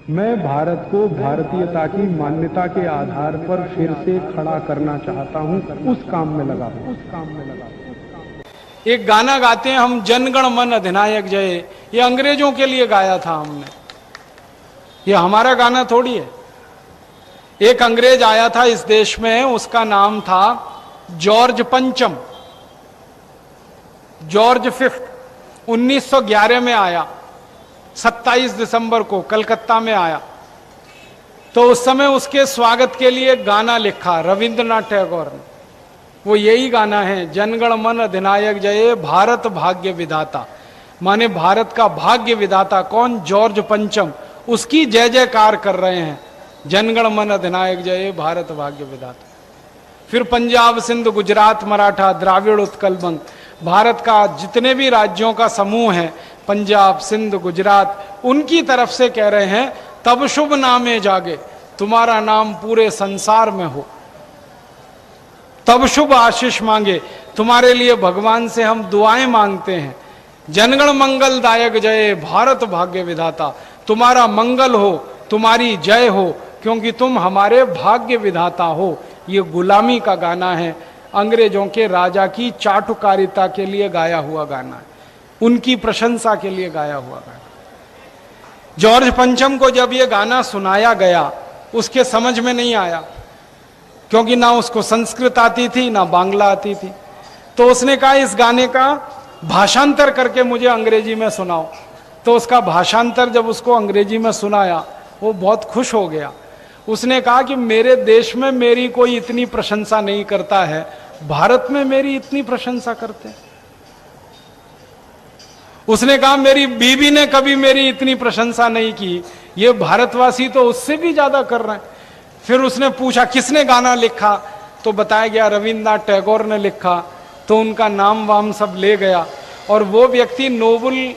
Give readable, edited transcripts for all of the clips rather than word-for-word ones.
मैं भारत को भारतीयता की मान्यता के आधार पर फिर से खड़ा करना चाहता हूं, उस काम में लगा हूं। एक गाना गाते हैं हम, जनगण मन अधिनायक जय। ये अंग्रेजों के लिए गाया था हमने, ये हमारा गाना थोड़ी है। एक अंग्रेज आया था इस देश में, उसका नाम था जॉर्ज पंचम, जॉर्ज फिफ्थ। 1911 में आया, 27 दिसंबर को कलकत्ता में आया। तो उस समय उसके स्वागत के लिए गाना लिखा रविंद्रनाथ टैगोर ने। वो यही गाना है, जनगण मन अधिनायक जय, भारत भाग्य विधाता। माने भारत का भाग्य विधाता कौन? जॉर्ज पंचम। उसकी जय जयकार कर रहे हैं, जनगण मन अधिनायक जय, भारत भाग्य विधाता। फिर पंजाब, सिंध, गुजरात, मराठा, द्राविड़, उत्कल, बंग, भारत का जितने भी राज्यों का समूह है, पंजाब, सिंध, गुजरात, उनकी तरफ से कह रहे हैं, तब शुभ नामे जागे, तुम्हारा नाम पूरे संसार में हो। तब शुभ आशीष मांगे, तुम्हारे लिए भगवान से हम दुआएं मांगते हैं। जनगण मंगल दायक जय, भारत भाग्य विधाता। तुम्हारा मंगल हो, तुम्हारी जय हो, क्योंकि तुम हमारे भाग्य विधाता हो। ये गुलामी का गाना है, अंग्रेजों के राजा की चाटुकारिता के लिए गाया हुआ गाना है, उनकी प्रशंसा के लिए गाया हुआ गाना। जॉर्ज पंचम को जब ये गाना सुनाया गया, उसके समझ में नहीं आया, क्योंकि ना उसको संस्कृत आती थी ना बांग्ला आती थी। तो उसने कहा इस गाने का भाषांतर करके मुझे अंग्रेजी में सुनाओ। तो उसका भाषांतर जब उसको अंग्रेजी में सुनाया, वो बहुत खुश हो गया। उसने कहा कि मेरे देश में मेरी कोई इतनी प्रशंसा नहीं करता है, भारत में मेरी इतनी प्रशंसा करते हैं। उसने कहा मेरी बीवी ने कभी मेरी इतनी प्रशंसा नहीं की, ये भारतवासी तो उससे भी ज्यादा कर रहे हैं। फिर उसने पूछा किसने गाना लिखा, तो बताया गया रविंद्रनाथ टैगोर ने लिखा। तो उनका नाम वाम सब ले गया, और वो व्यक्ति नोबेल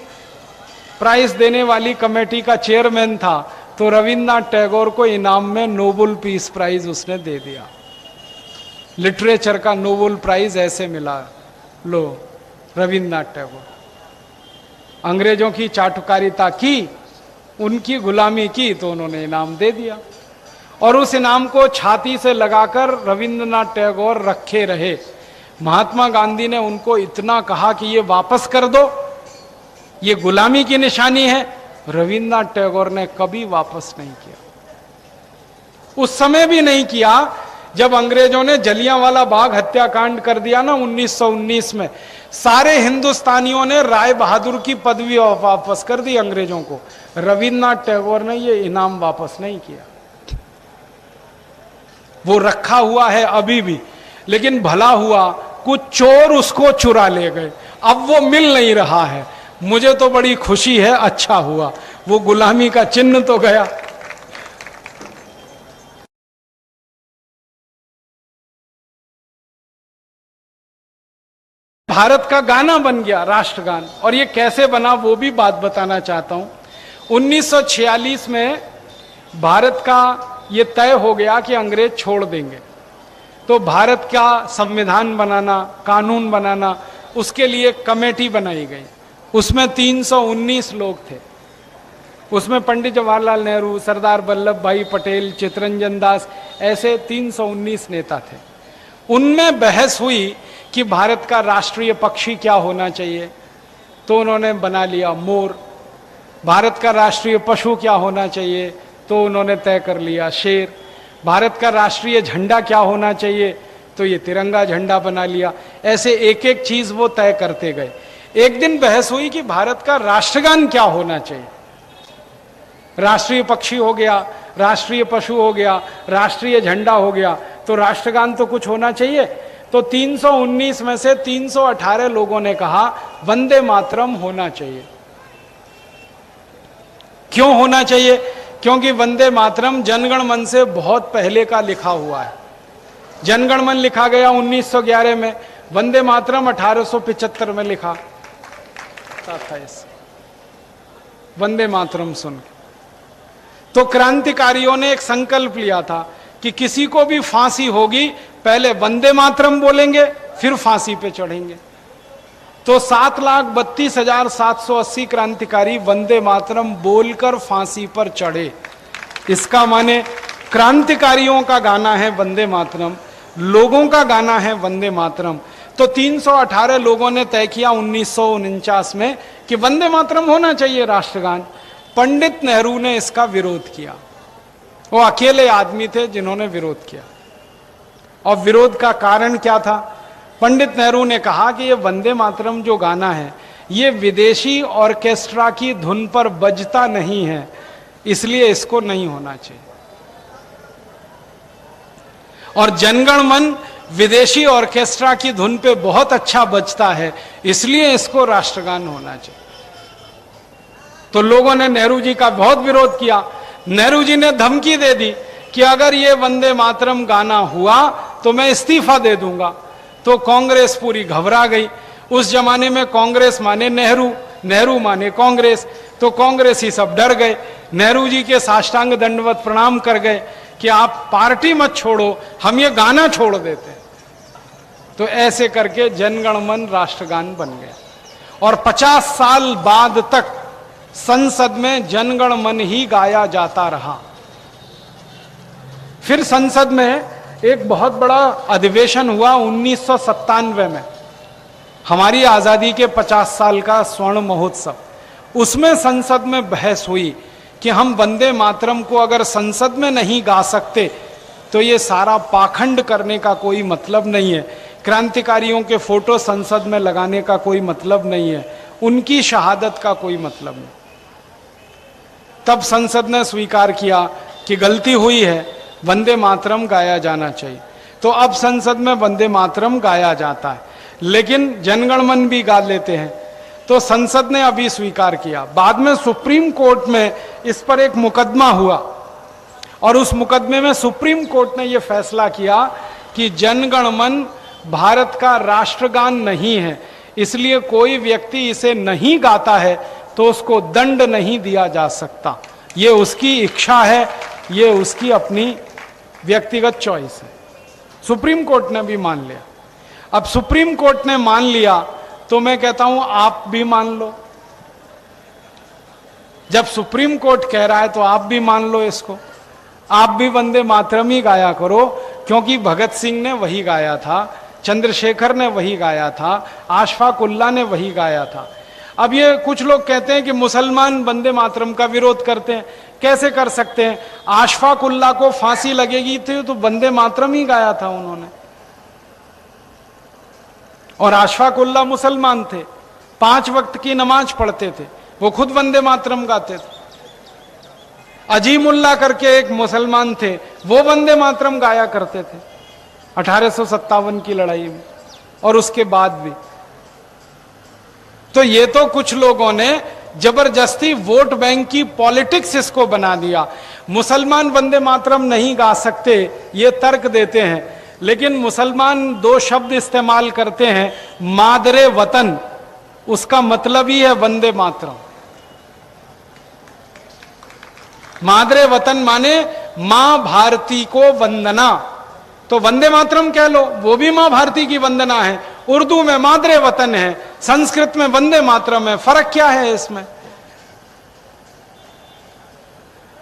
प्राइज देने वाली कमेटी का चेयरमैन था। तो रविंद्रनाथ टैगोर को इनाम में नोबेल पीस प्राइज उसने दे दिया। लिटरेचर का नोबेल प्राइज ऐसे मिला, लो रविंद्रनाथ टैगोर। अंग्रेजों की चाटुकारिता की, उनकी गुलामी की, तो उन्होंने इनाम दे दिया। और उस इनाम को छाती से लगाकर रविंद्रनाथ टैगोर रखे रहे। महात्मा गांधी ने उनको इतना कहा कि ये वापस कर दो, ये गुलामी की निशानी है। रविंद्रनाथ टैगोर ने कभी वापस नहीं किया, उस समय भी नहीं किया जब अंग्रेजों ने जलियांवाला बाग हत्याकांड कर दिया ना 1919 में। सारे हिंदुस्तानियों ने राय बहादुर की पदवी वापस कर दी अंग्रेजों को। रविंद्रनाथ टैगोर ने ये इनाम वापस नहीं किया, वो रखा हुआ है अभी भी। लेकिन भला हुआ कुछ चोर उसको चुरा ले गए, अब वो मिल नहीं रहा है। मुझे तो बड़ी खुशी है, अच्छा हुआ, वो गुलामी का चिन्ह तो गया। भारत का गाना बन गया राष्ट्रगान। और ये कैसे बना वो भी बात बताना चाहता हूं। 1946 में भारत का ये तय हो गया कि अंग्रेज छोड़ देंगे, तो भारत का संविधान बनाना, कानून बनाना, उसके लिए कमेटी बनाई गई। उसमें 319 लोग थे। उसमें पंडित जवाहरलाल नेहरू, सरदार वल्लभ भाई पटेल, चित्तरंजन दास, ऐसे 319 नेता थे। उनमें बहस हुई कि भारत का राष्ट्रीय पक्षी क्या होना चाहिए, तो उन्होंने बना लिया मोर। भारत का राष्ट्रीय पशु क्या होना चाहिए, तो उन्होंने तय कर लिया शेर। भारत का राष्ट्रीय झंडा क्या होना चाहिए, तो ये तिरंगा झंडा बना लिया। ऐसे एक एक चीज वो तय करते गए। एक दिन बहस हुई कि भारत का राष्ट्रगान क्या होना चाहिए। राष्ट्रीय पक्षी हो गया, राष्ट्रीय पशु हो गया, राष्ट्रीय झंडा हो गया, तो राष्ट्रगान तो कुछ होना चाहिए। तो 319 में से 318 लोगों ने कहा वंदे मातरम होना चाहिए। क्यों होना चाहिए? क्योंकि वंदे मातरम जनगण मन से बहुत पहले का लिखा हुआ है। जनगण मन लिखा गया 1911 में, वंदे मातरम 1875 में लिखा था। इस वंदे मातरम सुन तो क्रांतिकारियों ने एक संकल्प लिया था कि किसी को भी फांसी होगी, पहले वंदे मातरम बोलेंगे, फिर फांसी पे चढ़ेंगे। तो 7,32,780 क्रांतिकारी वंदे मातरम बोलकर फांसी पर चढ़े। इसका माने क्रांतिकारियों का गाना है वंदे मातरम, लोगों का गाना है वंदे मातरम। तो 318 लोगों ने तय किया 1949 में कि वंदे मातरम होना चाहिए राष्ट्रगान। पंडित नेहरू ने इसका विरोध किया। वो अकेले आदमी थे जिन्होंने विरोध किया। और विरोध का कारण क्या था? पंडित नेहरू ने कहा कि ये वंदे मातरम जो गाना है ये विदेशी ऑर्केस्ट्रा की धुन पर बजता नहीं है, इसलिए इसको नहीं होना चाहिए। और जनगण मन विदेशी ऑर्केस्ट्रा की धुन पे बहुत अच्छा बजता है, इसलिए इसको राष्ट्रगान होना चाहिए। तो लोगों ने नेहरू जी का बहुत विरोध किया। नेहरू जी ने धमकी दे दी कि अगर ये वंदे मातरम गाना हुआ तो मैं इस्तीफा दे दूंगा। तो कांग्रेस पूरी घबरा गई। उस जमाने में कांग्रेस माने नेहरू, नेहरू माने कांग्रेस, तो कांग्रेस ही सब डर गए। नेहरू जी के साष्टांग दंडवत प्रणाम कर गए कि आप पार्टी मत छोड़ो, हम ये गाना छोड़ देते। तो ऐसे करके जनगण मन राष्ट्रगान बन गया। और 50 साल बाद तक संसद में जनगण मन ही गाया जाता रहा। फिर संसद में एक बहुत बड़ा अधिवेशन हुआ 1997 में, हमारी आजादी के 50 साल का स्वर्ण महोत्सव। उसमें संसद में बहस हुई कि हम वंदे मातरम को अगर संसद में नहीं गा सकते तो ये सारा पाखंड करने का कोई मतलब नहीं है, क्रांतिकारियों के फोटो संसद में लगाने का कोई मतलब नहीं है, उनकी शहादत का कोई मतलब नहीं। तब संसद ने स्वीकार किया कि गलती हुई है, वंदे मातरम गाया जाना चाहिए। तो अब संसद में वंदे मातरम गाया जाता है, लेकिन जनगण मन भी गा लेते हैं। तो संसद ने अभी स्वीकार किया। बाद में सुप्रीम कोर्ट में इस पर एक मुकदमा हुआ और उस मुकदमे में सुप्रीम कोर्ट ने यह फैसला किया कि जनगण मन भारत का राष्ट्रगान नहीं है, इसलिए कोई व्यक्ति इसे नहीं गाता है तो उसको दंड नहीं दिया जा सकता। ये उसकी इच्छा है, ये उसकी अपनी व्यक्तिगत चॉइस है। सुप्रीम कोर्ट ने भी मान लिया। अब सुप्रीम कोर्ट ने मान लिया तो मैं कहता हूं आप भी मान लो। जब सुप्रीम कोर्ट कह रहा है तो आप भी मान लो इसको, आप भी वंदे मातरम ही गाया करो, क्योंकि भगत सिंह ने वही गाया था, चंद्रशेखर ने वही गाया था, अशफाक उल्लाह ने वही गाया था। अब ये कुछ लोग कहते हैं कि मुसलमान वंदे मातरम का विरोध करते हैं। कैसे कर सकते हैं? अशफाक उल्लाह को फांसी लगेगी थी तो वंदे मातरम ही गाया था उन्होंने, और अशफाक उल्लाह मुसलमान थे, 5 वक्त की नमाज पढ़ते थे, वो खुद वंदे मातरम गाते थे। अजीमुल्लाह करके एक मुसलमान थे, वो वंदे मातरम गाया करते थे 1857 की लड़ाई में और उसके बाद भी। तो ये तो कुछ लोगों ने जबरदस्ती वोट बैंक की पॉलिटिक्स इसको बना दिया। मुसलमान वंदे मातरम नहीं गा सकते ये तर्क देते हैं, लेकिन मुसलमान 2 शब्द इस्तेमाल करते हैं, मादरे वतन, उसका मतलब ही है वंदे मातरम। मादरे वतन माने मां भारती को वंदना, तो वंदे मातरम कह लो, वो भी मां भारती की वंदना है। उर्दू में मादरे वतन है, संस्कृत में वंदे मातरम है, फर्क क्या है इसमें?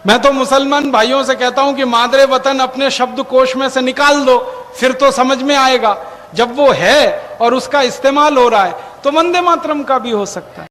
मैं तो मुसलमान भाइयों से कहता हूं कि मादरे वतन अपने शब्दकोश में से निकाल दो, फिर तो समझ में आएगा। जब वो है और उसका इस्तेमाल हो रहा है तो वंदे मातरम का भी हो सकता है।